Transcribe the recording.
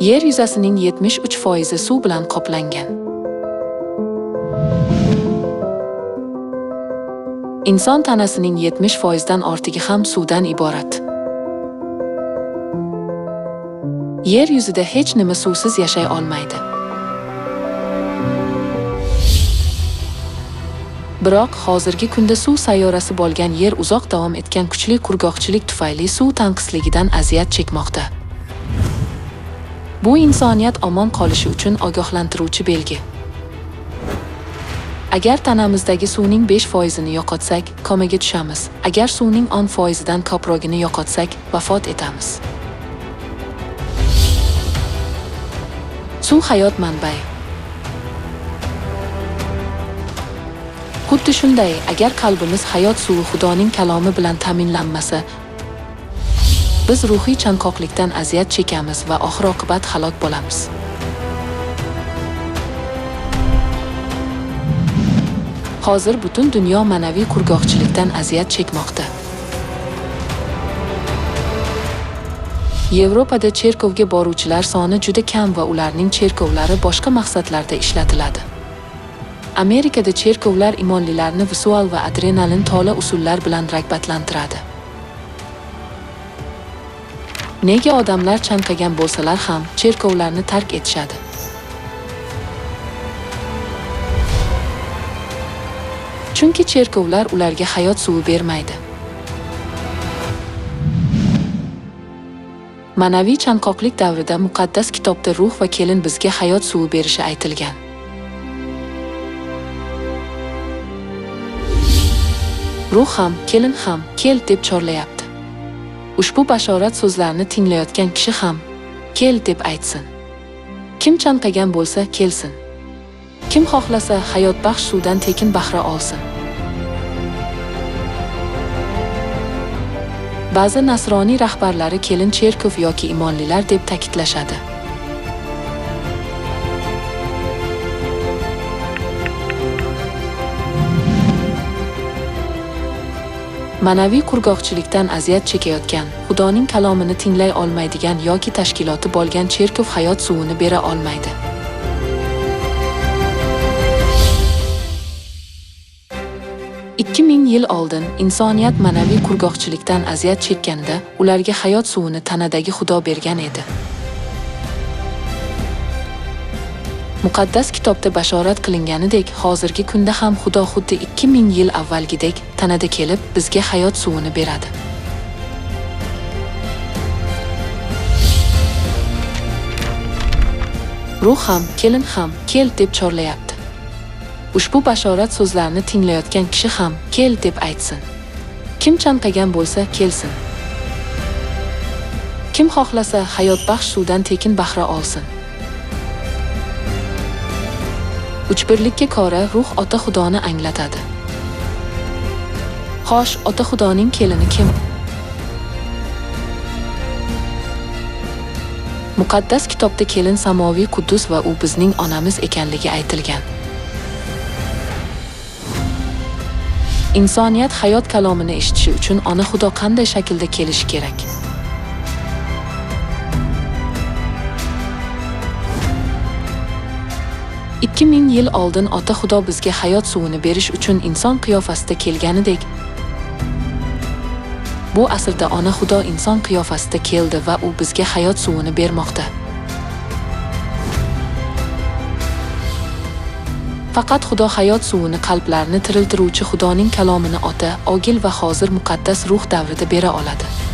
Yer yuzasining 73% suv bilan qoplangan. Inson tanasining 70% dan ortig'i ham suvdan iborat. Yer yuzida hech nima suvsiz yashay olmaydi. Biroq hozirgi kunda suv sayyorasi bo'lgan Yer uzoq davom etgan kuchli qurg'oqchilik tufayli suv tanqisligidan aziyat chekmoqda. Bu insoniyat omon qolishi uchun ogohlantiruvchi belgi. Agar tanamizdagi suvning 5%ni yo'qotsak, komaga tushamiz. Agar suvning 10%dan ko'progini yo'qotsak, vafot etamiz. Suv hayot manbai. Xuddi shunday, agar qalbimiz hayot suvi Xudoning kalomi bilan ta'minlanmasa, biz ruhiy chanqoqlikdan aziyat chekamiz va oxir-oqibat halok bo'lamiz. Hozir butun dunyo ma'naviy qurg'oqchilikdan aziyat chekmoqda. Yevropada cherkovga boruvchilar soni juda kam va ularning cherkovlari boshqa maqsadlarda ishlatiladi. Amerikada cherkovlar imonlilarni visual va adrenalin to'la usullar bilan rag'batlantiradi. Nega odamlar chanqagan bo'lsalar ham cherkovlarni tark etishadi? Chunki cherkovlar ularga hayot suvi bermaydi. Ma'naviy chanqoqlik davrida muqaddas kitobda ruh va kelin bizga hayot suvi berishi aytilgan. Ruh ham, kelin ham, kel deb chorlayapti. Ushbu bashorat so'zlarini tinglayotgan kishi ham kel deb aytsin. Kim chanqagan bo'lsa, kelsin. Kim xohlasa hayotbaxsh suvdan tekin bahra olsin. Ba'zi nasroniy rahbarlari kelin cherkov yoki imonlilar deb ta'kidlashadi. Ma'naviy qurg'oqchilikdan aziyat chekayotgan, Xudoning kalomini tinglay olmaydigan yoki tashkiloti bo'lgan cherkov hayot suvini bera olmaydi. Ikki ming yil oldin insoniyat ma'naviy qurg'oqchilikdan aziyat chekkanda ularga hayot suvini tanadagi Xudo bergan edi. Muqaddas kitobda bashorat qilinganidek, hozirgi kunda ham Xudo xuddi 2000 yil avvalgidek tanada kelib bizga hayot suvini beradi. Ruh ham, kelin ham kel deb chorlayapti. Ushbu bashorat so'zlarini tinglayotgan kishi ham kel deb aytsin. Kim chanqagan bo'lsa, kelsin. Kim xohlasa hayotbaxsh suvdan tekin bahra olsin. Uchbirlikka kora ruh Ota Xudoni anglatadi. Xo'sh, Ota Xudoning kelini kim? Muqaddas kitobda kelin samoviy Quddus va u bizning onamiz ekanligi aytilgan. Insoniyat hayot kalomini eshitishi uchun ona Xudo qanday shaklda kelishi kerak? Ikki ming yil oldin Ota Xudo bizga hayot suvini berish uchun inson qiyofasida kelganidek, bu asrda ona Xudo inson qiyofasida keldi va u bizga hayot suvini bermoqda. Faqat Xudo hayot suvini qalblarni tiriltiruvchi Xudoning kalomini Ota, Ogil va hozir muqaddas ruh davrida bera oladi.